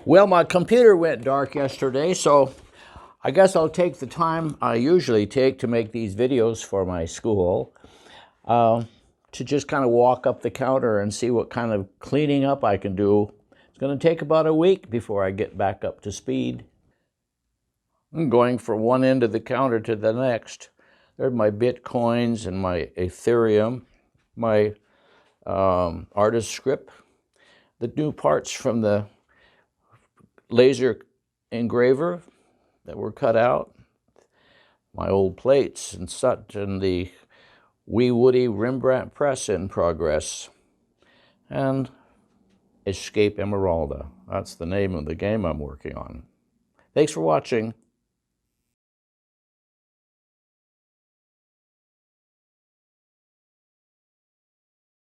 Well, my computer went dark yesterday, so I guess I'll take the time I usually take to make these videos for my school to just kind of walk up the counter and see what kind of cleaning up I can do. It's going to take about a week before I get back up to speed. I'm going from one end of the counter to the next. There's my Bitcoins and my Ethereum, my artist script, the new parts from the laser engraver that were cut out, my old plates and such, and the Wee Woody Rembrandt press in progress, and Escape Emeralda. That's the name of the game I'm working on. Thanks for watching.